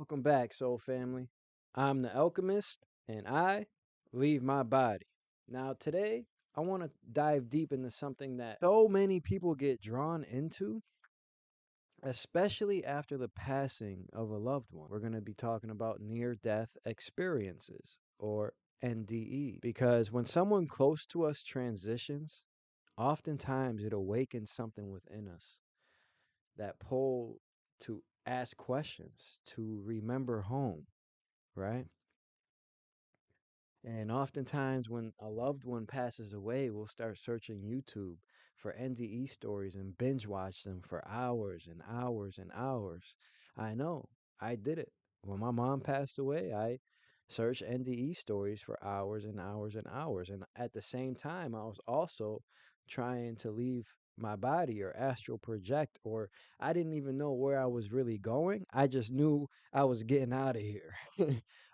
Welcome back, soul family. I'm the alchemist and I leave my body. Now, today, I want to dive deep into something that so many people get drawn into, especially after the passing of a loved one. We're going to be talking about near death experiences or NDEs. Because when someone close to us transitions, oftentimes it awakens something within us, that pull to ask questions, to remember home, right? And oftentimes, when a loved one passes away, we'll start searching YouTube for NDE stories and binge watch them for hours and hours and hours. I know, I did it. When my mom passed away, I searched NDE stories for hours and hours and hours. And at the same time, I was also trying to leave my body or astral project, or I didn't even know where I was really going. I just knew I was getting out of here.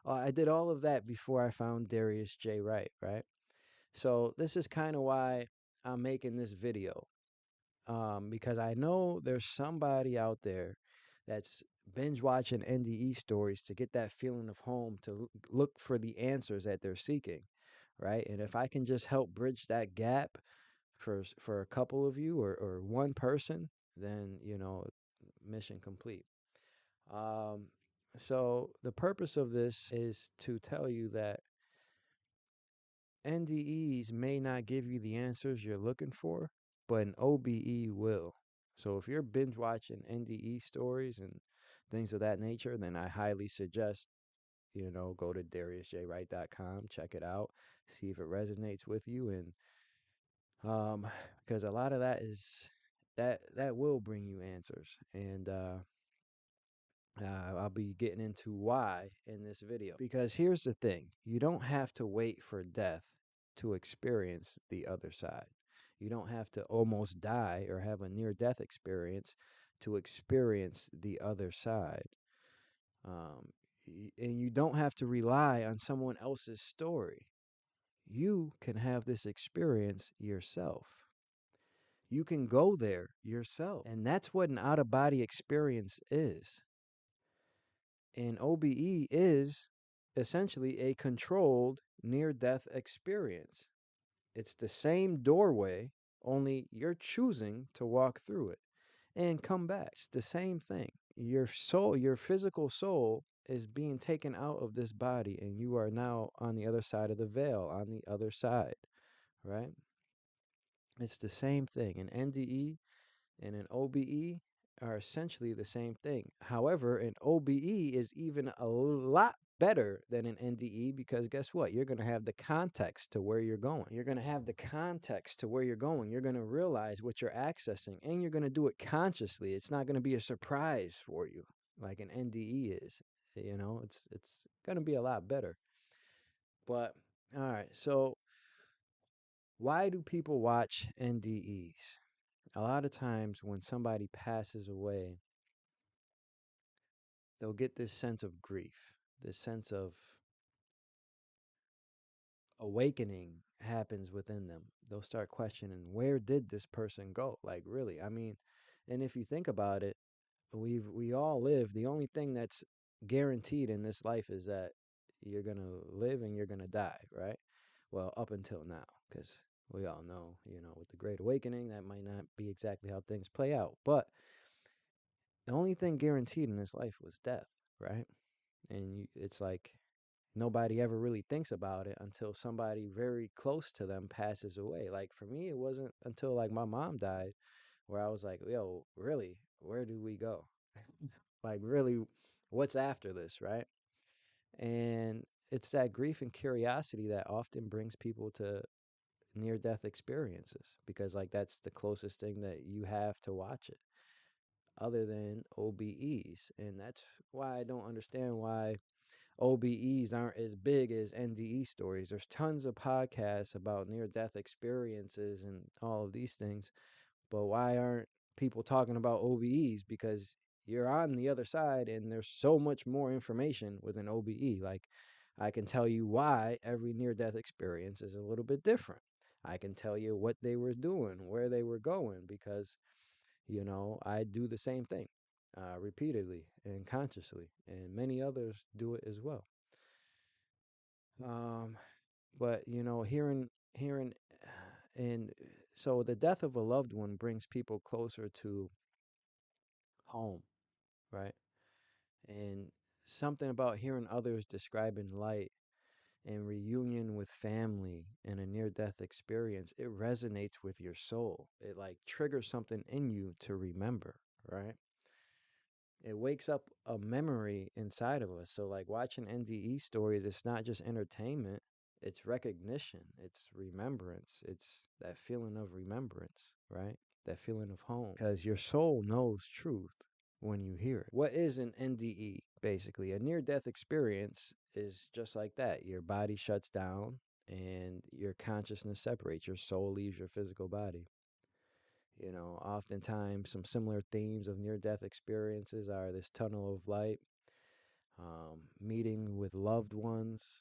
I did all of that before I found Darius J. Wright, right? So this is kind of why I'm making this video, because I know there's somebody out there that's binge watching NDE stories to get that feeling of home, to look for the answers that they're seeking, right? And if I can just help bridge that gap for a couple of you or one person, then mission complete. Um, so the purpose of this is to tell you that NDEs may not give you the answers you're looking for, but an OBE will. So if you're binge watching NDE stories and things of that nature, then I highly suggest, go to dariusjwright.com, check it out, see if it resonates with you. And because a lot of that is that will bring you answers. And I'll be getting into why in this video. Because here's the thing, you don't have to wait for death to experience the other side. You don't have to almost die or have a near death experience to experience the other side. And you don't have to rely on someone else's story. You can have this experience yourself. You can go there yourself. And that's what an out of body experience is. An OBE is essentially a controlled near death experience. It's the same doorway, only you're choosing to walk through it and come back. It's the same thing. Your soul, your physical soul, is being taken out of this body, and you are now on the other side of the veil, on the other side, right? It's the same thing. An NDE and an OBE are essentially the same thing. However, an OBE is even a lot better than an NDE because guess what? You're going to have the context to where you're going. You're going to have the context to where you're going. You're going to realize what you're accessing and you're going to do it consciously. It's not going to be a surprise for you like an NDE is. It's going to be a lot better. But all right, so why do people watch NDEs? A lot of times when somebody passes away, they'll get this sense of grief, this sense of awakening happens within them. They'll start questioning, where did this person go? Like, really? I mean, and if you think about it, we all live. The only thing that's guaranteed in this life is that you're gonna live and you're gonna die, right? Well, up until now, because we all know, with the Great Awakening, that might not be exactly how things play out. But the only thing guaranteed in this life was death, right? And it's like nobody ever really thinks about it until somebody very close to them passes away. Like for me, it wasn't until like my mom died where I was like, yo, really, where do we go? Like, really, what's after this, right? And it's that grief and curiosity that often brings people to near death experiences because, like, that's the closest thing that you have to watch it other than OBEs. And that's why I don't understand why OBEs aren't as big as NDE stories. There's tons of podcasts about near death experiences and all of these things, but why aren't people talking about OBEs? Because you're on the other side and there's so much more information with an OBE. Like, I can tell you why every near death experience is a little bit different. I can tell you what they were doing, where they were going, because I do the same thing. repeatedly and consciously, and many others do it as well. Um, but hearing, and so the death of a loved one brings people closer to home, right? And something about hearing others describing light and reunion with family and a near death experience, it resonates with your soul. It like triggers something in you to remember, right? It wakes up a memory inside of us. So, like watching NDE stories, it's not just entertainment, it's recognition, it's remembrance, it's that feeling of remembrance, right? That feeling of home. Because your soul knows truth when you hear it. What is an NDE? Basically, a near death experience is just like that. Your body shuts down and your consciousness separates. Your soul leaves your physical body. Oftentimes some similar themes of near death experiences are this tunnel of light, meeting with loved ones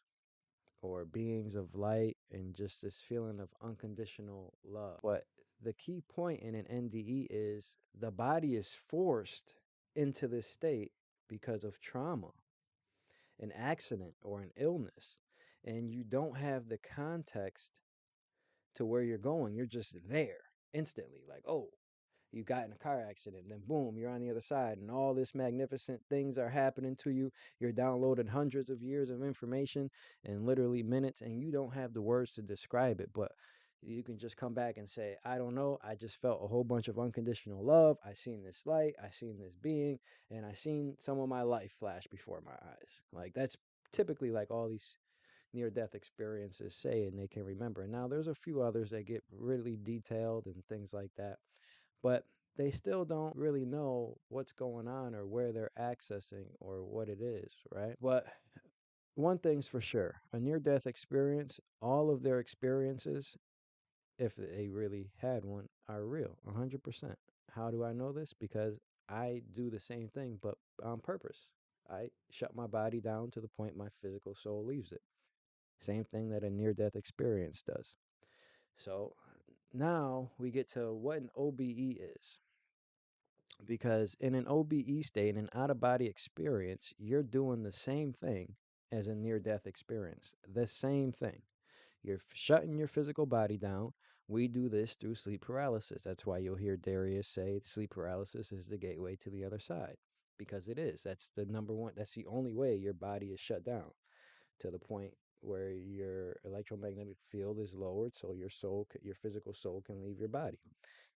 or beings of light, and just this feeling of unconditional love. But the key point in an NDE is the body is forced into this state because of trauma, an accident, or an illness, and you don't have the context to where you're going. You're just there instantly, like, oh, you got in a car accident, then boom, you're on the other side, and all this magnificent things are happening to you. You're downloading hundreds of years of information in literally minutes, and you don't have the words to describe it, but you can just come back and say, I don't know, I just felt a whole bunch of unconditional love. I seen this light, I seen this being, and I seen some of my life flash before my eyes. Like that's typically like all these near death experiences say, and they can remember. And now there's a few others that get really detailed and things like that, but they still don't really know what's going on or where they're accessing or what it is, right? But one thing's for sure, a near death experience, all of their experiences, if they really had one, are real, 100%. How do I know this? Because I do the same thing, but on purpose. I shut my body down to the point my physical soul leaves it. Same thing that a near death experience does. So now we get to what an OBE is. Because in an OBE state, an out of body experience, you're doing the same thing as a near death experience. The same thing. You're shutting your physical body down. We do this through sleep paralysis. That's why you'll hear Darius say sleep paralysis is the gateway to the other side. Because it is. That's the number one, that's the only way your body is shut down to the point where your electromagnetic field is lowered so your soul, your physical soul can leave your body.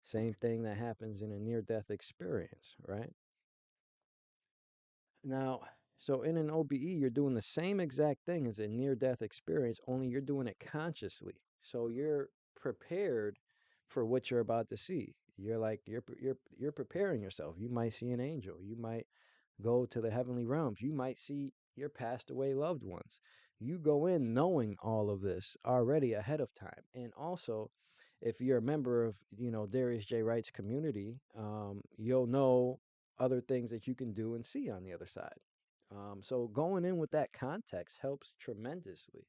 Same thing that happens in a near death experience, right? Now, so in an OBE, you're doing the same exact thing as a near death experience, only you're doing it consciously. So you're prepared for what you're about to see. You're preparing yourself. You might see an angel. You might go to the heavenly realms. You might see your passed away loved ones. You go in knowing all of this already ahead of time. And also, if you're a member of, Darius J. Wright's community, you'll know other things that you can do and see on the other side. So going in with that context helps tremendously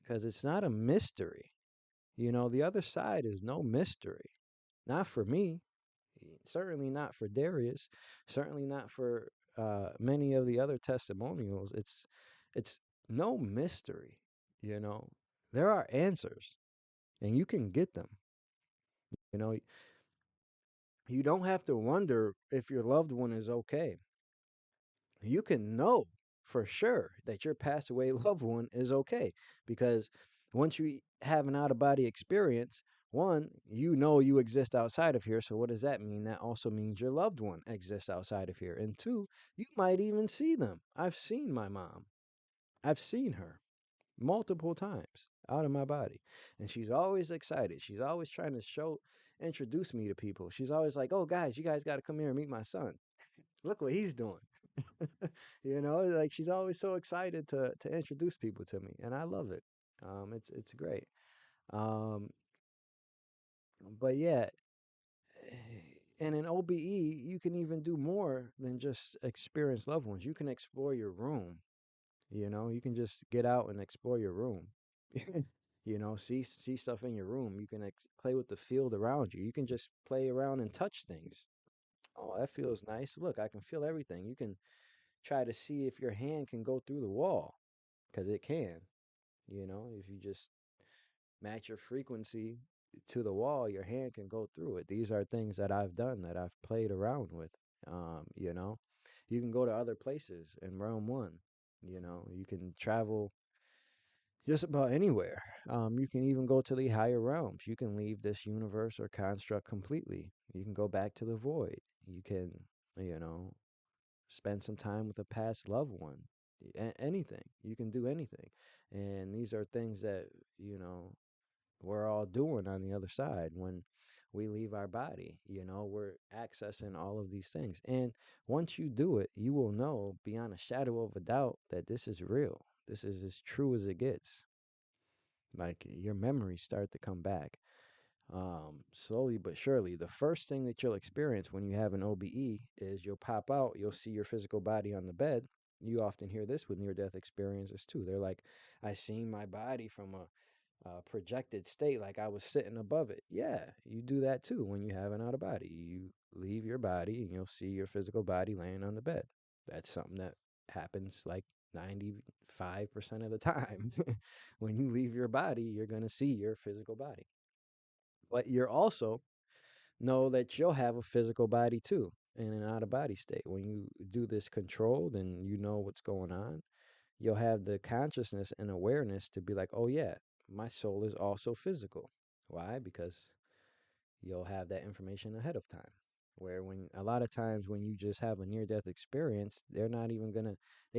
because it's not a mystery. The other side is no mystery. Not for me, certainly not for Darius, certainly not for many of the other testimonials. It's no mystery, you know. There are answers and you can get them. You know, you don't have to wonder if your loved one is okay. You can know for sure that your passed away loved one is okay because once you have an out of body experience, one, you know you exist outside of here. So what does that mean? That also means your loved one exists outside of here. And two, you might even see them. I've seen my mom. I've seen her multiple times out of my body. And she's always excited. She's always trying to introduce me to people. She's always like, "Oh guys, you guys got to come here and meet my son. Look what he's doing." Like she's always so excited to introduce people to me, and I love it. It's great. Um, but yeah, in an OBE, you can even do more than just experience loved ones. You can explore your room. You can just get out and explore your room. See stuff in your room. You can play with the field around you. You can just play around and touch things. Oh, that feels nice. Look, I can feel everything. You can try to see if your hand can go through the wall, because it can. If you just match your frequency to the wall, your hand can go through it. These are things that I've done, that I've played around with. Um, you know, you can go to other places in realm one. You can travel just about anywhere. You can even go to the higher realms. You can leave this universe or construct completely. You can go back to the void. You can, you know, spend some time with a past loved one. Anything. You can do anything. And these are things that, you know, we're all doing on the other side when we leave our body. We're accessing all of these things. And once you do it, you will know beyond a shadow of a doubt that this is real. This is as true as it gets. Like your memories start to come back, slowly but surely. The first thing that you'll experience when you have an OBE is you'll pop out, you'll see your physical body on the bed. You often hear this with near death experiences too. They're like, I seen my body from a projected state, like I was sitting above it. Yeah, you do that too when you have an out of body. You leave your body and you'll see your physical body laying on the bed. That's something that happens like 95% of the time. When you leave your body, you're going to see your physical body. But you're also know that you'll have a physical body too in an out of body state. When you do this controlled and you know what's going on, you'll have the consciousness and awareness to be like, oh, yeah, my soul is also physical. Why? Because you'll have that information ahead of time. Where when a lot of times when you just have a near death experience, they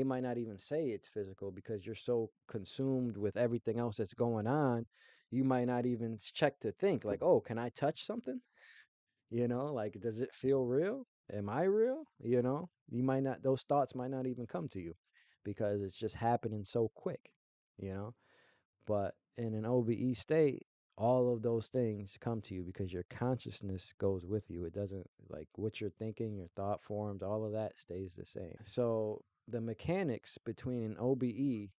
might not even say it's physical because you're so consumed with everything else that's going on. You might not even check to think, like, oh, can I touch something? Like, does it feel real? Am I real? Those thoughts might not even come to you because it's just happening so quick, you know? But in an OBE state, all of those things come to you because your consciousness goes with you. It doesn't, like, what you're thinking, your thought forms, all of that stays the same. So the mechanics between an OBE,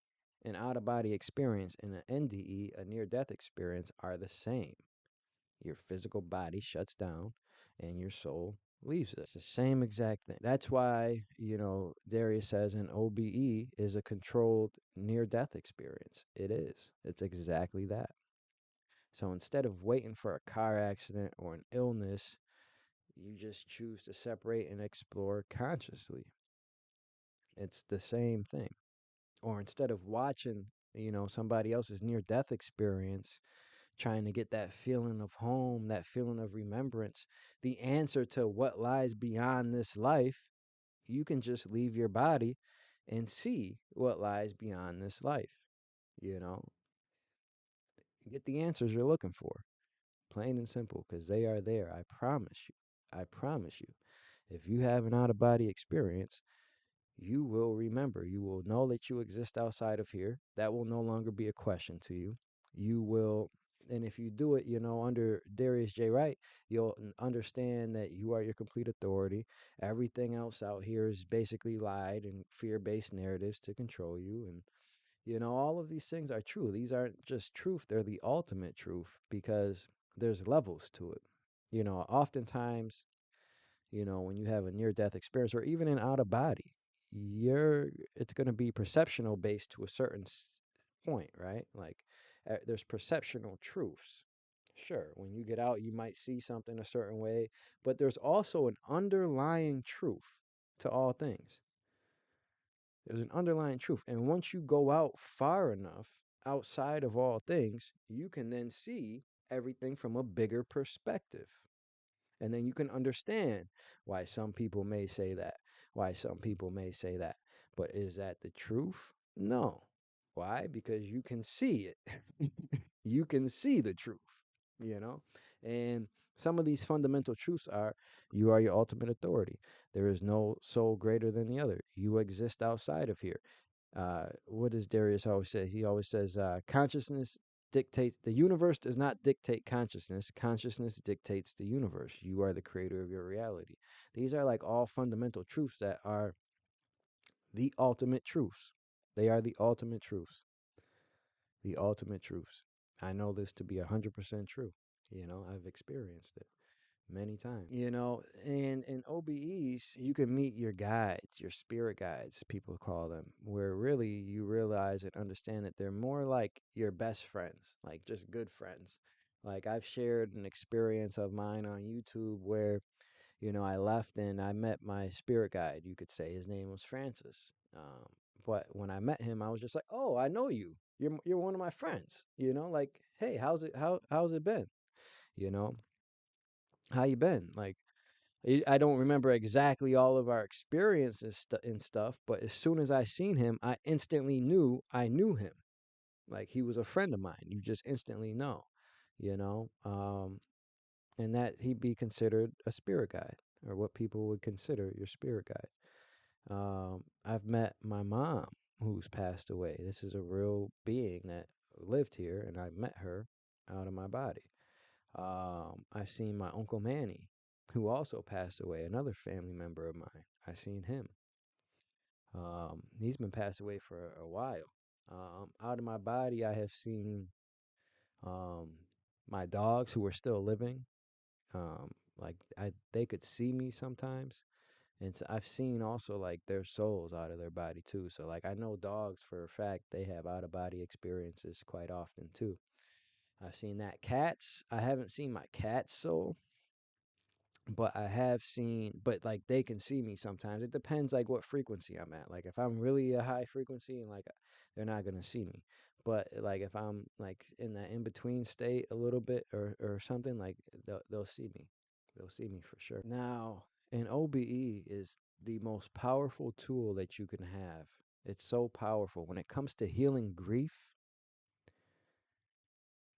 an out of body experience, and an NDE, a near death experience, are the same. Your physical body shuts down and your soul leaves it. It's the same exact thing. That's why, Darius says an OBE is a controlled near death experience. It is. It's exactly that. So instead of waiting for a car accident or an illness, you just choose to separate and explore consciously. It's the same thing. Or instead of watching, somebody else's near death experience, trying to get that feeling of home, that feeling of remembrance, the answer to what lies beyond this life, you can just leave your body and see what lies beyond this life. You know, get the answers you're looking for, plain and simple, because they are there. I promise you. I promise you. If you have an out of body experience, you will remember. You will know that you exist outside of here. That will no longer be a question to you. You will, and if you do it, under Darius J. Wright, you'll understand that you are your complete authority. Everything else out here is basically lied and fear based narratives to control you. And, all of these things are true. These aren't just truth, they're the ultimate truth because there's levels to it. Oftentimes, when you have a near death experience or even an out of body, it's going to be perceptional based to a certain point, right? Like there's perceptional truths. Sure, when you get out, you might see something a certain way, but there's also an underlying truth to all things. There's an underlying truth. And once you go out far enough outside of all things, you can then see everything from a bigger perspective. And then you can understand why some people may say that, why some people may say that. But is that the truth? No. Why? Because you can see it. You can see the truth, you know? And some of these fundamental truths are you are your ultimate authority. There is no soul greater than the other. You exist outside of here. What does Darius always say? He always says, consciousness dictates the universe does not dictate consciousness. Consciousness dictates the universe. You are the creator of your reality. These are like all fundamental truths that are the ultimate truths. They are the ultimate truths. The ultimate truths. I know this to be 100% true. I've experienced it many times. And in OBEs, you can meet your guides, your spirit guides, people call them, where really you realize and understand that they're more like your best friends, like just good friends. Like I've shared an experience of mine on YouTube where, I left and I met my spirit guide, you could say. His name was Francis. But when I met him, I was just like, "Oh, I know you. You're one of my friends." Like, "Hey, how's it been? You know, how you been?" Like, I don't remember exactly all of our experiences and stuff, but as soon as I seen him, I instantly knew I knew him. Like he was a friend of mine. You just instantly know, you know. And that he'd be considered a spirit guide, or what people would consider your spirit guide. I've met my mom, who's passed away. This is a real being that lived here, and I met her out of my body. I've seen my Uncle Manny, who also passed away, another family member of mine. I seen him. He's been passed away for a while. Out of my body, I have seen um, my dogs who are still living. Um, like they could see me sometimes, and so I've seen also like their souls out of their body too. So like I know dogs for a fact they have out of body experiences quite often too. I've seen that. Cats, I haven't seen my cat's soul, but I have seen, but like they can see me sometimes. It depends like what frequency I'm at. Like if I'm really a high frequency and like they're not gonna see me. But like if I'm like in that in between state a little bit or something, like they'll see me. They'll see me for sure. Now, an OBE is the most powerful tool that you can have. It's so powerful when it comes to healing grief.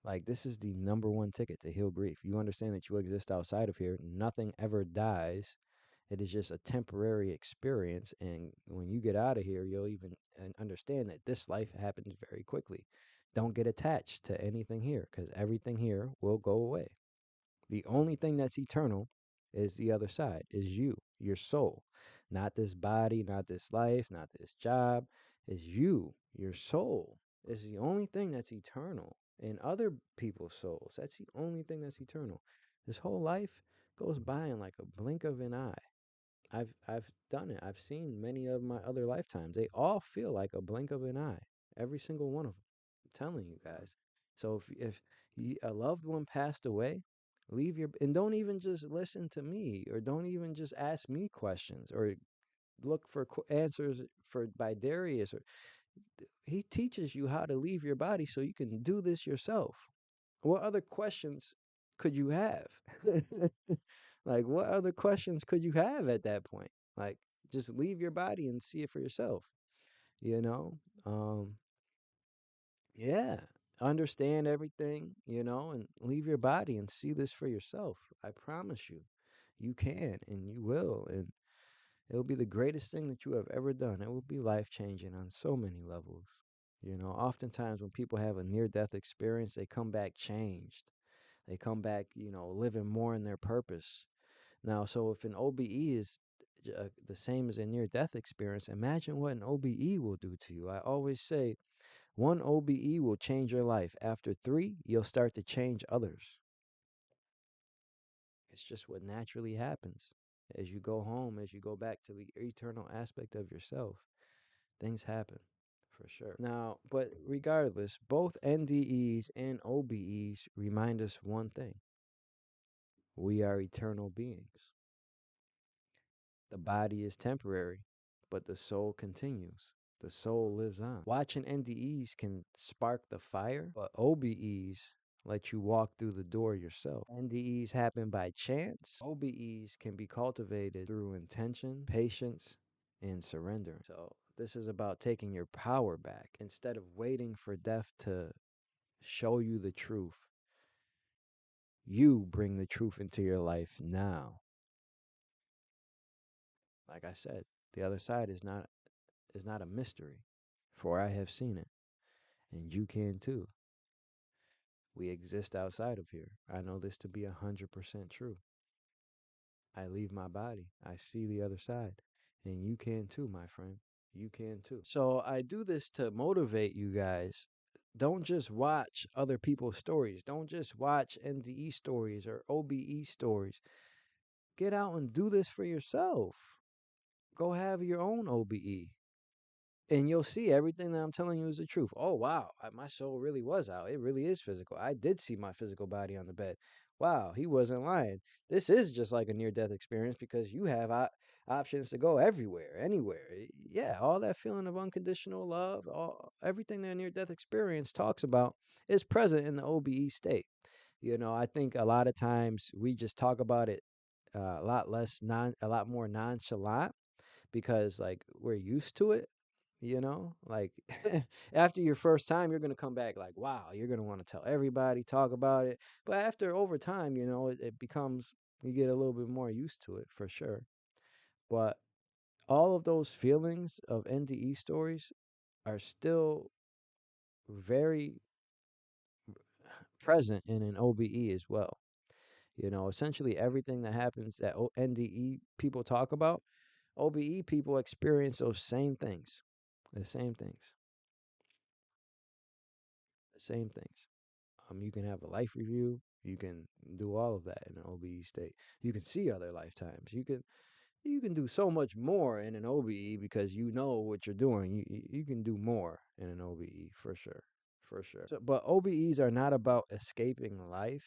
Like this is the number one ticket to heal grief. You understand that you exist outside of here. Nothing ever dies. It is just a temporary experience. And when you get out of here, you'll even understand that this life happens very quickly. Don't get attached to anything here because everything here will go away. The only thing that's eternal is the other side, is you, your soul. Not this body, not this life, not this job. Is you, your soul. Is the only thing that's eternal. In other people's souls, that's the only thing that's eternal. This whole life goes by in like a blink of an eye. I've done it. I've seen many of my other lifetimes. They all feel like a blink of an eye. Every single one of them. I'm telling you guys. So if a loved one passed away, leave your and don't even just listen to me or don't even just ask me questions or look for answers for by Darius or he teaches you how to leave your body so you can do this yourself. What other questions could you have? Like, what other questions could you have at that point? Like, just leave your body and see it for yourself, you know? Um, yeah, understand everything, and leave your body and see this for yourself. I promise you, you can and you will. And it will be the greatest thing that you have ever done. It will be life changing on so many levels. Oftentimes when people have a near death experience, they come back changed. They come back, living more in their purpose. Now, so if an OBE is the same as a near death experience, imagine what an OBE will do to you. I always say one OBE will change your life. After three, you'll start to change others. It's just what naturally happens. As you go home, as you go back to the eternal aspect of yourself, things happen for sure. Now, but regardless, both NDEs and OBEs remind us one thing: we are eternal beings. The body is temporary, but the soul continues. The soul lives on. Watching NDEs can spark the fire, but OBEs let you walk through the door yourself. NDEs happen by chance. OBEs can be cultivated through intention, patience, and surrender. So this is about taking your power back. Instead of waiting for death to show you the truth, you bring the truth into your life now. Like I said, the other side is not a mystery, for I have seen it, and you can too. We exist outside of here. I know this to be 100% true. I leave my body. I see the other side. And you can too, my friend. You can too. So I do this to motivate you guys Don't just watch other people's stories. Don't just watch NDE stories or OBE stories. Get out and do this for yourself. Go have your own OBE. And you'll see everything that I'm telling you is the truth. Oh, wow. My soul really was out. It really is physical. I did see my physical body on the bed. Wow, he wasn't lying. This is just like a near death experience because you have options to go everywhere, anywhere. Yeah, all that feeling of unconditional love, everything that near death experience talks about is present in the OBE state. I think a lot of times we just talk about it a lot more nonchalant because like we're used to it, like after your first time you're going to come back like wow, you're going to want to tell everybody, talk about it. But after over time, it becomes, you get a little bit more used to it for sure. But all of those feelings of NDE stories are still very present in an OBE as well. Essentially everything that happens that NDE people talk about, OBE people experience those same things. The same things. The same things. You can have a life review. You can do all of that in an OBE state. You can see other lifetimes. You can do so much more in an OBE because you know what you're doing. You can do more in an OBE for sure, for sure. But OBEs are not about escaping life.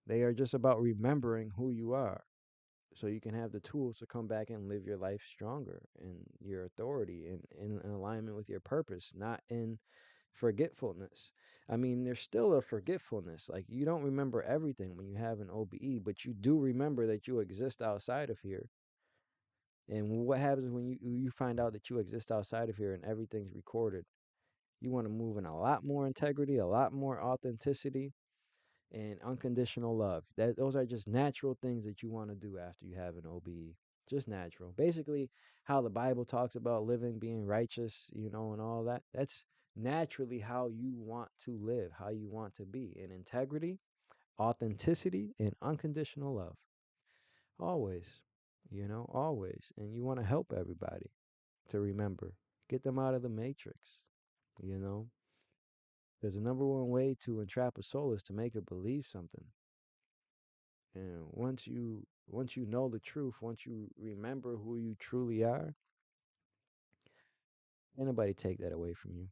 They are just about remembering who you are, so you can have the tools to come back and live your life stronger in your authority and in alignment with your purpose, not in forgetfulness. I mean, there's still a forgetfulness. Like you don't remember everything when you have an OBE, but you do remember that you exist outside of here. And what happens when you find out that you exist outside of here and everything's recorded? You want to move in a lot more integrity, a lot more authenticity, and unconditional love. Those are just natural things that you want to do after you have an OBE. Just natural. Basically, how the Bible talks about living, being righteous, and all that. That's naturally how you want to live, how you want to be in integrity, authenticity, and unconditional love. Always, always. And you want to help everybody to remember, get them out of the matrix, you know. Because the number one way to entrap a soul is to make it believe something. And once you know the truth, once you remember who you truly are, ain't nobody take that away from you.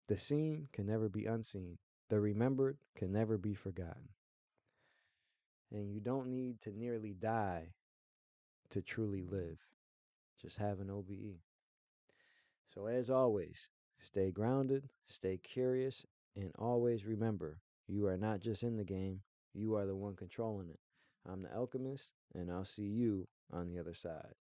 The seen can never be unseen. The remembered can never be forgotten. And you don't need to nearly die to truly live. Just have an OBE. So as always, stay grounded, stay curious, and always remember, you are not just in the game, you are the one controlling it. I'm the alchemist, and I'll see you on the other side.